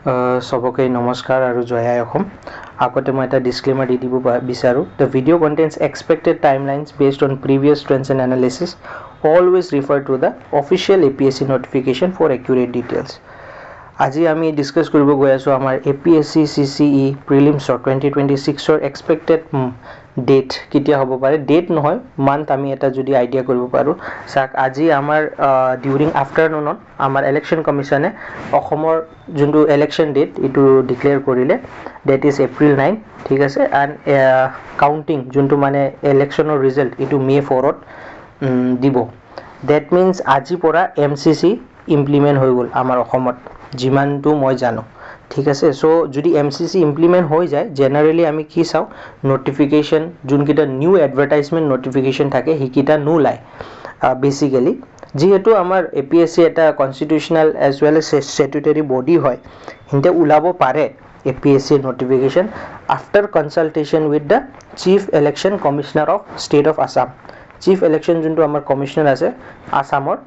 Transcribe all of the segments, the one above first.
सबके नमस्कार और जय आय अहोम आगते मैं এটা डिस्क्लेमार দি দিব বিচাৰো The video contains expected timelines based on previous trends and analysis. Always refer to the official APSC notification for accurate details. আজি আমি ডিসকাস কৰিব গৈ আছো আমাৰ APSC CCE প্ৰিলিমছ 2026 ৰ এক্সপেক্টেড ডেট কিতিয়া হ'ব পাৰে ডেট নহয় মান্থ আমি এটা যদি আইডিয়া কৰিব পাৰো সাক আজি আমাৰ ডিউৰিং আফটাৰনুনত আমাৰ ইলেকশন কমিশনে অসমৰ যোনটো ইলেকশন ডেট ইটো ডিক্লেয়াৰ কৰিলে ডেট ইজ এপ্ৰিল 9 ঠিক আছে এন্ড কাউন্টিং যোনটো মানে ইলেকশনৰ ৰিজাল্ট ইটো মে 4 ত দিব দ্যাট মিন্স আজি পৰা MCC ইমপ্লিমেন্ট হৈ গল আমাৰ অসমত জিমানটো মই জানো ঠিক আছে সো যদি MCC ইমপ্লিমেন্ট হৈ যায় জেনাৰেলি আমি কি চাও নোটিফিকেশন যোনকিটা নিউ এডভাৰটাইজমেন্ট নোটিফিকেশন থাকে হিকিটা নোলাই বেসিক্যালি যেহেতু আমাৰ APSC এটা constitutional as well as statutory body হয় হিনতে উলাব পাৰে APSC notification after consultation with the Chief Election Commissioner of State of Assam. Chief Election যোনটো আমাৰ কমিশনাৰ আছে আসামৰ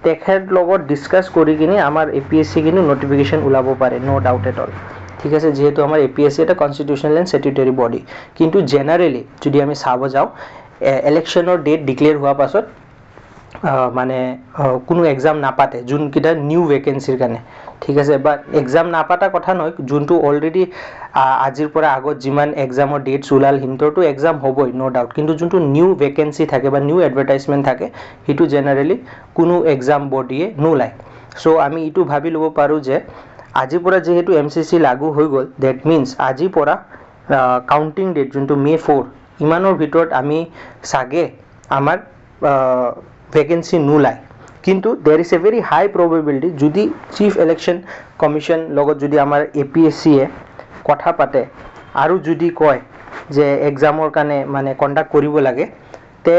তেখেত লগত ডিসকাস কৰি কিনে আমাৰ APSC কিনে নোটিফিকেশন উলাব পাৰে নো ডাউট এট অল ঠিক আছে যেহেতু আমাৰ APSC এটা কনস্টিটিউশনাল এন্ড স্ট্যাটুটৰি বডি কিন্তু জেনাৰেলি যদি আমি চাব যাও ইলেকশনৰ ডেট ডিক্লেয়াৰ হোৱা পাছত মানে কোনো এক্সাম না পাতে জুন কিটা নিউ ভ্যাকেন্সিৰ কাৰণে ঠিক আছে বাট এক্সাম না পাতা কথা নহয় জুনটো অলৰেডি আজিৰ পৰা আগত জিমান এক্সামৰ ডেটস উলাল হিনতৰটো এক্সাম হ'বই নো ডাউট কিন্তু জুনটো নিউ ভ্যাকেন্সি থাকে বা নিউ এডভাৰটাইজমেন্ট থাকে হিটু জেনাৰেলি কোনো এক্সাম বডিয়ে নোলাই সো আমি ইটো ভাবি লব পাৰো যে আজিৰ পৰা যেহেতু MCC লাগু হৈ গল দ্যাট মিন্স আজিৰ পৰা কাউন্টিং ডেট জুনটো মে 4 ইমানৰ ভিতৰত আমি সাগে আমাৰ ভ্যাকেন্সি নোলাই কিন্তু there is a very high probability যদি চিফ ইলেকশন কমিশন লগত যদি আমাৰ APSC এ কথা পাতে আৰু যদি কয় যে এক্সামৰ কাৰণে মানে কন্ডাক্ট কৰিব লাগে তে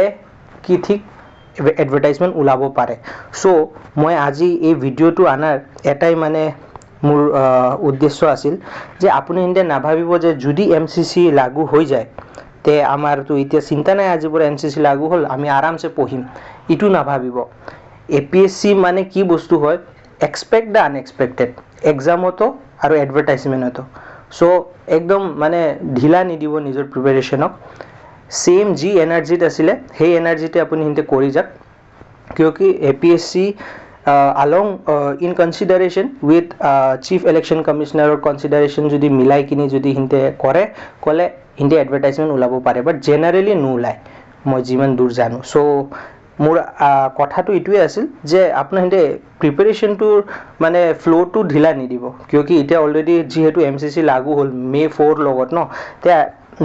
কি ঠিক এডভাৰটাইজমেন্ট উলাব পাৰে সো মই আজি এই ভিডিওটো আনাৰ এটাই মানে মোৰ উদ্দেশ্য আছিল যে আপুনি ইনতে না ভাবিব যে যদি MCC লাগু হৈ যায় তে আমাৰ তো ইতিয়া চিন্তা নাই আজি পৰা MCC লাগু হল আমি আৰামসে পঢ়িম ইটো না ভাবিব APSC মানে কি বস্তু হয় এক্সপেক্ট দা আনএক্সপেক্টেড এক্সামতো আৰু এডভাৰটাইজমেন্টতো সো একদম মানে ঢিলা নিদিব নিজৰ প্ৰিপাৰেচনক সেম জি এনাৰ্জিত আছিল সেই এনাৰ্জিতে আপুনি হিনতে কৰি যাক কিয়কি APSC along in consideration with chief election commissioner or consideration যদি মিলাই কিনি যদি হিনতে কৰে কলে হিনতে এডভাৰটাইজমেন্ট উলাব পাৰে বাট জেনাৰেলি নোলাই মই জিমান দূৰ জানো সো মোৰ কথাটো ইটোৱে আছিল যে আপোনাৰ হিনতে প্ৰিপাৰেচনটোৰ মানে ফ্লোটো ঢিলা নিদিব কিয়কি এটা অলৰেডি যেহেতু MCC লাগু হল মে 4 লগত ন তে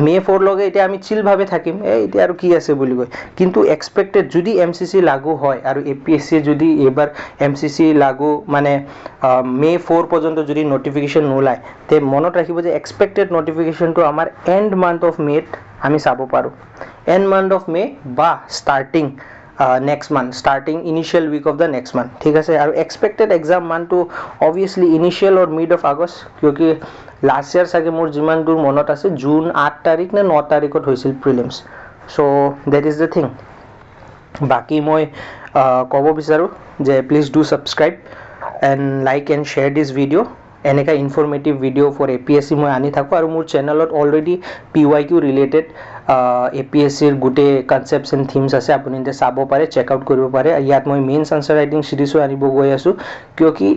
মে 4 লগে এটা আমি চিল ভাবে থাকিম এটা আৰু কি আছে বুলি কই কিন্তু এক্সপেক্টেড যদি MCC লাগু হয় আৰু APSC যদি এবাৰ MCC লাগু মানে মে 4 পৰ্যন্ত যদি নোটিফিকেশন নোলাই তে মনত ৰাখিব যে এক্সপেক্টেড নোটিফিকেশনটো আমাৰ এন্ড মান্থ অফ মে আমি চাব পাৰো এন্ড মান্থ অফ মে বা starting next month starting initial week of the next month ঠিক আছে আৰু expected exam month to obviously initial or mid of August কিয়কি last year সাগে মোৰ জিমান দূৰ মনত আছে জুন 8 তাৰিখ নে 9 তাৰিখত হৈছিল prelims so that is the thing বাকি মই কব বিচাৰো যে please do subscribe and like and share this video এনেকা ইনফৰমেটিভ ভিডিও ফৰ APSC মই আনি থাকো আৰু মোৰ চেনেলত অলৰেডি PYQ ৰিলেটেড APSC ৰ গুটে কনসেপ্টস এন্ড থিমস আছে আপুনি ইনতে চাব পাৰে চেক আউট কৰিব পাৰে ইয়াত মই মেইনছ আনসাৰ ৰাইটিং সিৰিজও আনিব গৈ আছো কিয়কি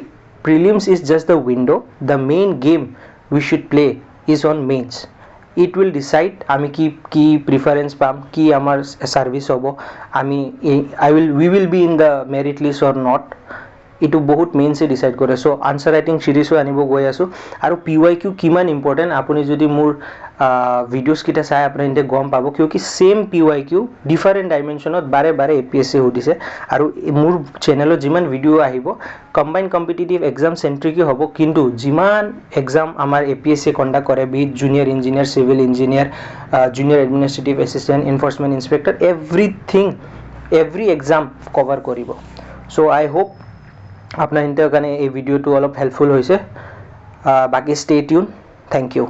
prelims is just the window the main game we should play is on mains it will decide আমি কি প্রেফারেন্স পাম কি আমার সার্ভিস হ'ব আমি we will be in the merit list or not ইটো বহুত মেইনসে ডিসাইড কৰে সো আনসাৰ ৰাইটিং সিৰিজও আনিব গৈ আছো আৰু PYQ কিমান ইম্পৰ্টেন্ট আপুনি যদি মোৰ ভিডিওস কিটা চাই আপুনি ইনতে গম পাবো কিয়কি সেম PYQ ডিফারেন্ট ডাইমেনশনত বাৰে বাৰে APSC উঠিছে আৰু মোৰ চেনেলত যিমান ভিডিও আহিব কম্বাইন কম্পিটিটিভ এক্সাম সেন্ট্ৰিক হ'ব কিন্তু যিমান এক্সাম আমাৰ APSC কন্ডাক্ট কৰে বি junior engineer civil engineer junior administrative assistant enforcement inspector every exam cover কৰিব সো আই হোপ আপনার ইন্টার কারণে এই ভিডিওটো অলপ হেল্পফুল হয়েছে বাকি স্টে টিউন থ্যাংক ইউ